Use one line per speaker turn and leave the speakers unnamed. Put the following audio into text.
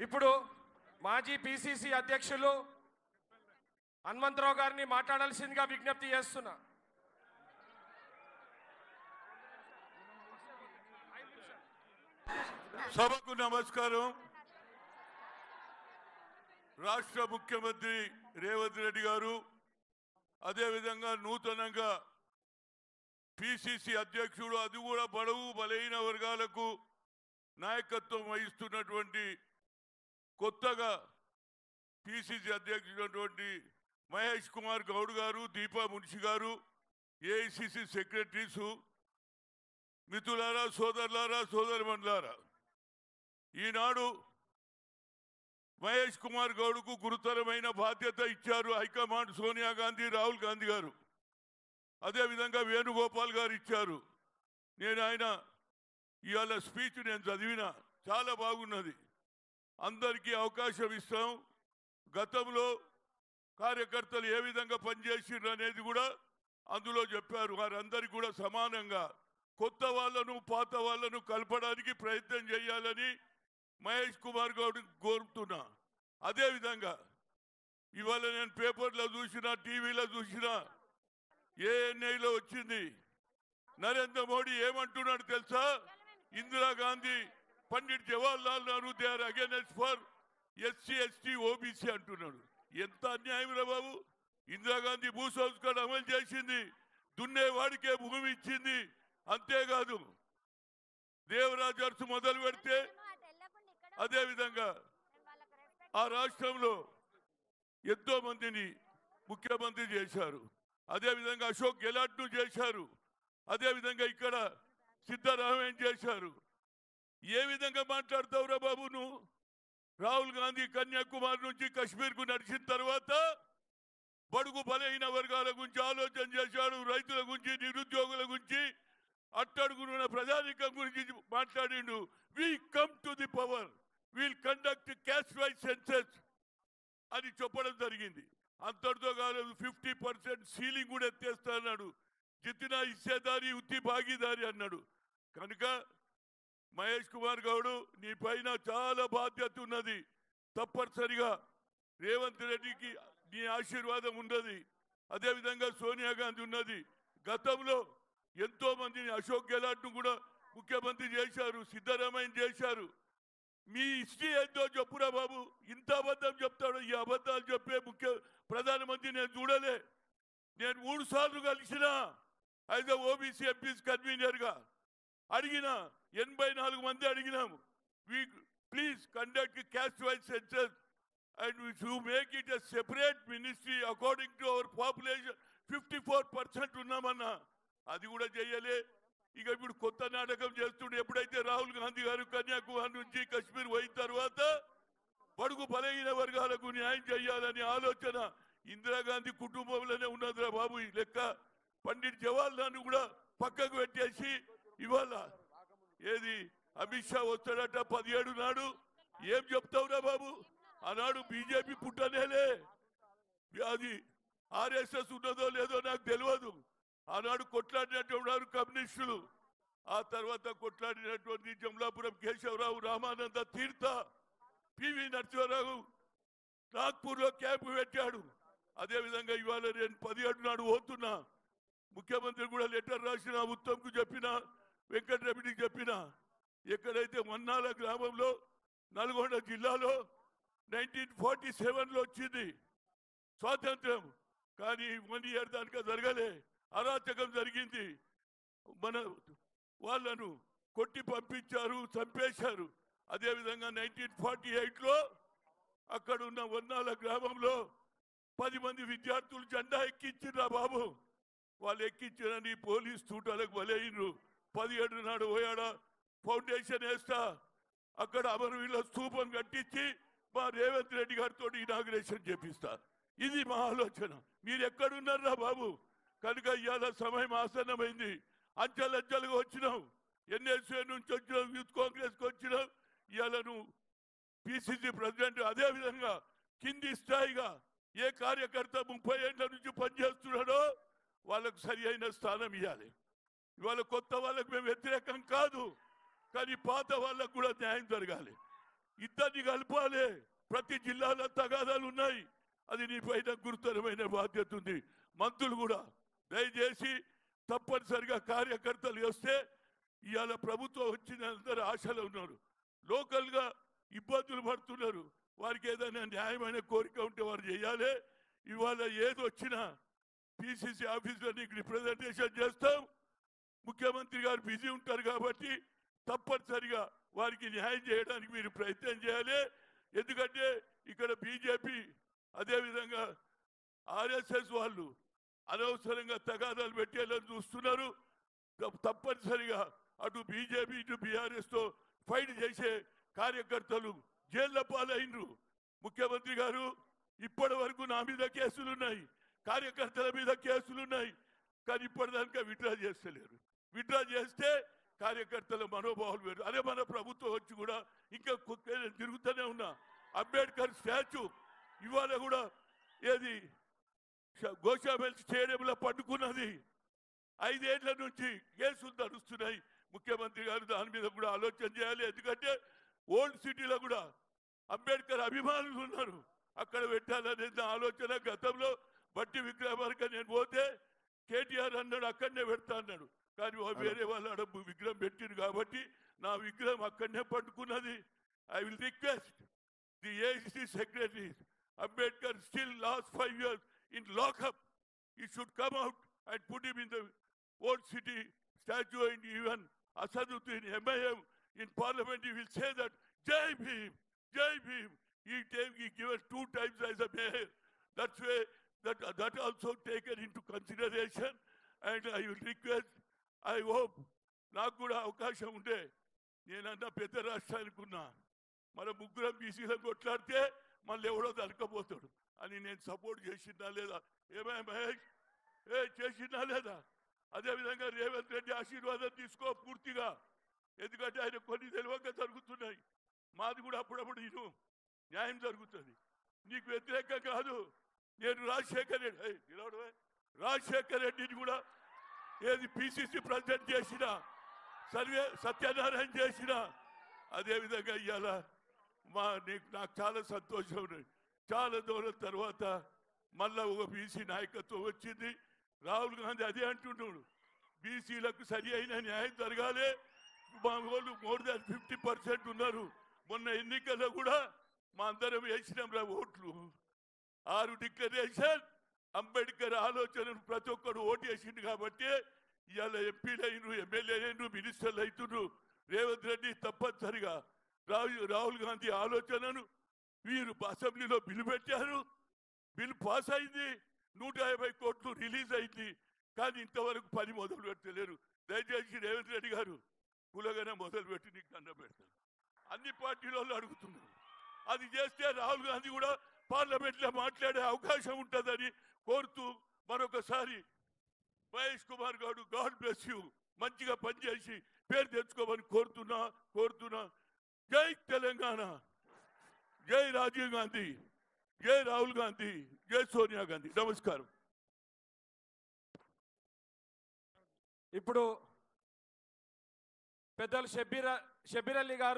ఇప్పుడు మాజీ పిసిసి అధ్యక్షులు హనుమంతరావు గారిని మాట్లాడాల్సిందిగా విజ్ఞప్తి చేస్తున్నా.
సభకు నమస్కారం. రాష్ట్ర ముఖ్యమంత్రి రేవంత్ రెడ్డి గారు, అదేవిధంగా నూతనంగా పిసిసి అధ్యక్షుడు, అది కూడా బడుగు బలహీన వర్గాలకు నాయకత్వం వహిస్తున్నటువంటి కొత్తగా పిసిసి అధ్యక్షుడు మహేష్ కుమార్ గౌడ్ గారు, దీపా మున్షి గారు, ఏఐసిసి సెక్రటరీసు, మిత్రులారా, సోదరులారా, సోదరిమణులారా, ఈనాడు మహేష్ కుమార్ గౌడ్కు గురుతరమైన బాధ్యత ఇచ్చారు హైకమాండ్. సోనియా గాంధీ, రాహుల్ గాంధీ గారు, అదేవిధంగా వేణుగోపాల్ గారు ఇచ్చారు. నేను ఆయన ఇవాళ స్పీచ్ నేను చదివిన, చాలా బాగున్నది. అందరికీ అవకాశం ఇస్తాం. గతంలో కార్యకర్తలు ఏ విధంగా పనిచేసిండ్రు అనేది కూడా అందులో చెప్పారు. వారందరికీ కూడా సమానంగా కొత్త వాళ్ళను పాత వాళ్ళను కలపడానికి ప్రయత్నం చేయాలని మహేష్ కుమార్ గౌడ్ కోరుతున్నా. అదేవిధంగా ఇవాళ నేను పేపర్లో చూసినా, టీవీలో చూసినా, ఏఎన్ఐలో వచ్చింది. నరేంద్ర మోడీ ఏమంటున్నాడు తెలుసా? Indira Gandhi, Pandit Jawaharlal Nehru, they are against for SC ST OBC అంటున్నాడు. ఎంత అన్యాయం రా బాబు! ఇందిరాగాంధీ భూ సంస్కరణ అమలు చేసింది, దున్నేవాడికే భూమి ఇచ్చింది. అంతేకాదు దేవరాజ్ అర్సు మొదలు పెడితే అదేవిధంగా ఆ రాష్ట్రంలో ఎంతో మందిని ముఖ్యమంత్రి చేశారు. అదేవిధంగా అశోక్ గెలాట్ను చేశారు. అదేవిధంగా ఇక్కడ సిద్ధరామయ్య చేశారు. ఏ విధంగా మాట్లాడతావురా బాబు నువ్వు? రాహుల్ గాంధీ కన్యాకుమారి నుంచి కశ్మీర్కు నడిచిన తర్వాత బడుగు బలహీన వర్గాల గురించి ఆలోచన చేశాడు. రైతుల గురించి, నిరుద్యోగుల గురించి, అట్టడుగునున్న ప్రజానికం గురించి మాట్లాడిండు. We come to the power, will conduct caste wise census అని చెప్పడం జరిగింది. అంతటితో కాలేదు, 50% సీలింగ్ కూడా ఎత్తేస్తా అన్నాడు. జితినా హిస్సేదారి, ఉత్తి భాగీదారి అన్నాడు. కనుక మహేష్ కుమార్ గౌడ్, నీ పైన చాలా బాధ్యత ఉన్నది. తప్పనిసరిగా రేవంత్ రెడ్డికి నీ ఆశీర్వాదం ఉన్నది. అదేవిధంగా సోనియా గాంధీ ఉన్నది. గతంలో ఎంతో మందిని, అశోక్ గెలాట్ను కూడా ముఖ్యమంత్రి చేశారు, సిద్ధరామయ్య చేశారు. మీ హిస్టరీ ఏందో చెప్పురా బాబు. ఇంత అబద్ధం చెప్తాడు. ఈ అబద్ధాలు చెప్పే ప్రధానమంత్రి నేను చూడలే. నేను 3 సార్లు కలిసిన యాజ్ ఎ ఓబీసీ ఎంపీస్ కన్వీనర్గా అడిగిన, 84 మంది అడిగినాము. Please conduct caste wise census and you make it a separate ministry according to our population. 54% ఉన్నామన్నా, అది కూడా చెయ్యలే. ఇక ఇప్పుడు కొత్త నాటకం చేస్తుండే. ఎప్పుడైతే రాహుల్ గాంధీ గారు కన్యాకుమారి నుంచి కశ్మీర్ పోయిన తర్వాత బడుగు బలహీన వర్గాలకు న్యాయం చేయాలని ఆలోచన ఇందిరాగాంధీ కుటుంబంలోనే ఉన్నదిరా బాబు. ఈ లెక్క పండిట్ జవహర్లాల్ కూడా పక్కకు పెట్టేసి ఇవాళ ఏది అమిత్ షా వస్తాడట 17 నాడు. ఏం చెప్తావురా బాబు? ఆనాడు బీజేపీ పుట్టనేలే, అది ఆర్ఎస్ఎస్ ఉన్నదో లేదో నాకు తెలియదు. ఆనాడు కొట్లాడినటువంటి కమ్యూనిస్టులు, ఆ తర్వాత కొట్లాడినటువంటి జమలాపురం కేశవరావు, రామానంద తీర్థ, పివి నరసింహారావు నాగ్పూర్లో క్యాంపు పెట్టాడు. అదేవిధంగా ఇవాళ నేను 17 నాడు పోతున్నా. ముఖ్యమంత్రి కూడా లెటర్ రాసిన, ఉత్తమ్కు చెప్పిన, వెంకటరెడ్డికి చెప్పిన, ఎక్కడైతే మన్నాల గ్రామంలో నల్గొండ జిల్లాలో 1947లో వచ్చింది స్వాతంత్రం, కానీ 1 ఇయర్ దానిక జరగలే. అరాచకం జరిగింది. మన వాళ్ళను కొట్టి పంపించారు, చంపేశారు. అదేవిధంగా 1948లో అక్కడ ఉన్న వన్నాల గ్రామంలో 10 మంది విద్యార్థులు జెండా ఎక్కించిర్రా బాబు. వాళ్ళు ఎక్కించినని పోలీస్ తూటాలకు బలైనరు. 17 నాడు పోయాడా, ఫౌండేషన్ వేస్తా, అక్కడ అమరవీరుల స్తూపం కట్టించి మా రేవంత్ రెడ్డి గారితో ఇనాగ్రేషన్ చేపిస్తా. ఇది మా ఆలోచన. మీరు ఎక్కడున్నారా బాబు? కనుక ఇవాళ సమయం ఆసన్నమైంది. అంచెలంచెలుగా వచ్చినాం. ఎన్ఎస్ఏ నుంచి వచ్చినాం, యూత్ కాంగ్రెస్కి వచ్చినాం. ఇవాళ నువ్వు పిసిసి ప్రెసిడెంట్. అదేవిధంగా కింది స్థాయిగా ఏ కార్యకర్త 30 ఏళ్ల నుంచి పనిచేస్తున్నాడో వాళ్ళకు సరి అయిన స్థానం ఇవ్వాలి. ఇవాళ కొత్త వాళ్ళకు మేము వ్యతిరేకం కాదు, కానీ పాత వాళ్ళకు కూడా న్యాయం జరగాలి. ఇద్దరిని కలపాలి. ప్రతి జిల్లాలో తగాదాలు ఉన్నాయి. అది నీ పైన గురుతరమైన బాధ్యత ఉంది. మంత్రులు కూడా దయచేసి తప్పనిసరిగా కార్యకర్తలు వస్తే ఇవాళ ప్రభుత్వం వచ్చిన అందరూ ఆశలు ఉన్నారు. లోకల్గా ఇబ్బందులు పడుతున్నారు. వారికి ఏదైనా న్యాయమైన కోరిక ఉంటే వారు చేయాలి. ఇవాళ ఏది వచ్చినా పిసిసి ఆఫీసులో నీకు రిప్రజెంటేషన్ చేస్తాం. ముఖ్యమంత్రి గారు బిజీ ఉంటారు కాబట్టి తప్పనిసరిగా వారికి న్యాయం చేయడానికి మీరు ప్రయత్నం చేయాలి. ఎందుకంటే ఇక్కడ బీజేపీ అదేవిధంగా ఆర్ఎస్ఎస్ వాళ్ళు అనవసరంగా తగాదాలు పెట్టేయాలని చూస్తున్నారు. తప్పనిసరిగా అటు బీజేపీ ఇటు బీఆర్ఎస్తో ఫైట్ చేసే కార్యకర్తలు జైళ్ళ పాలైనరు. ముఖ్యమంత్రి గారు ఇప్పటి వరకు నా మీద కేసులున్నాయి, కార్యకర్తల మీద కేసులున్నాయి. కానీ ఇప్పటిదాకా విత్డ్రా చేస్తలేరు. విత్డ్రా చేస్తే కార్యకర్తల మనోభావాలు వేరు. అదే మన ప్రభుత్వం వచ్చి కూడా ఇంకా తిరుగుతూనే ఉన్నా. అంబేద్కర్ స్టాచ్యూ ఇవాళ కూడా ఏది గోషాబెల్ స్టేడియంలో పట్టుకున్నది. 5 ఏళ్ల నుంచి కేసులు నడుస్తున్నాయి. ముఖ్యమంత్రి గారు దాని మీద కూడా ఆలోచన చేయాలి. ఎందుకంటే ఓల్డ్ సిటీలో కూడా అంబేద్కర్ అభిమానులు ఉన్నారు. అక్కడ పెట్టాలనే ఆలోచన గతంలో బట్టి విక్రమార్క నేను పోతే కేటీఆర్ అన్నాడు అక్కడనే పెడతా అన్నాడు. కానీ వేరే వాళ్ళ అడబ్బు విగ్రహం పెట్టింది కాబట్టి నా విగ్రహం అక్కడనే పట్టుకున్నది. I will request the AICC secretary Ambedkar still last 5 years in lockup. He should come out and put him in the old city statue, and even Asaduddin MIM in parliament he will say that Jai Bhim, Jai Bhim. He given 2 times as a mayor. That's way that also taken into consideration. And I will request, I hope నాకు కూడా అవకాశం ఉంటే నేనన్నా పెద్ద రాష్ట్రానికి ఉన్నా మన ముగ్గురం బీసీలను కొట్లాడితే మళ్ళీ ఎవడో దొరకపోతాడు అని నేను సపోర్ట్ చేసిందా లేదా? ఏమై మహేష్ చేసిందా లేదా? అదేవిధంగా రేవంత్ రెడ్డి ఆశీర్వాదం తీసుకో పూర్తిగా. ఎందుకంటే ఆయన కొన్ని తెలివక జరుగుతున్నాయి. మాది కూడా అప్పుడప్పుడు ఇను న్యాయం జరుగుతుంది. నీకు వ్యతిరేకం కాదు. నేను రాజశేఖర్ రెడ్డిని కూడా ఏది పిసిసి ప్రెసిడెంట్ చేసిన సత్యనారాయణ చేసిన అదేవిధంగా ఇవాళ నాకు చాలా సంతోషం ఉంది. చాలా దూరం తర్వాత మళ్ళా ఒక బీసీ నాయకత్వం వచ్చింది. రాహుల్ గాంధీ అదే అంటున్నాడు, బీసీలకు సరి అయిన న్యాయం జరగాలి. మా వాళ్ళు మోర్ దాన్ 50% ఉన్నారు. మొన్న ఎన్నికల్లో కూడా మా అందరం వేసినాం ఓట్లు. 6 డిక్లరేషన్ అంబేద్కర్ ఆలోచనను ప్రతి ఒక్కరు ఓటు వేసిండు కాబట్టి ఇవాళ ఎంపీలు అయినరు, ఎమ్మెల్యేలు అయినరు, మినిస్టర్లు అవుతున్నారు. రేవంత్ రెడ్డి తప్పనిసరిగా రాహుల్ గాంధీ ఆలోచనను వీరు అసెంబ్లీలో బిల్లు పెట్టారు. బిల్లు పాస్ అయింది. 150 కోట్లు రిలీజ్ అయింది. కానీ ఇంతవరకు పని మొదలు పెట్టలేరు. దయచేసి రేవంత్ రెడ్డి గారు కులగానే మొదలు పెట్టి నీకు దండం పెడతారు. అన్ని పార్టీల వాళ్ళు అడుగుతున్నారు. అది చేస్తే రాహుల్ గాంధీ కూడా పార్లమెంట్లో మాట్లాడే అవకాశం ఉంటుందని కోరుతూ మరొకసారి మహేష్ కుమార్ గారు గాడ్ బ్లెస్ యూ, మంచిగా పనిచేసి పేరు తెచ్చుకోమని కోరుతున్నా. జై తెలంగాణ, జై రాజీవ్ గాంధీ, జై రాహుల్ గాంధీ, జై సోనియా గాంధీ. నమస్కారం.
ఇప్పుడు పెద్దలు షబ్బీర్ అలీ గారు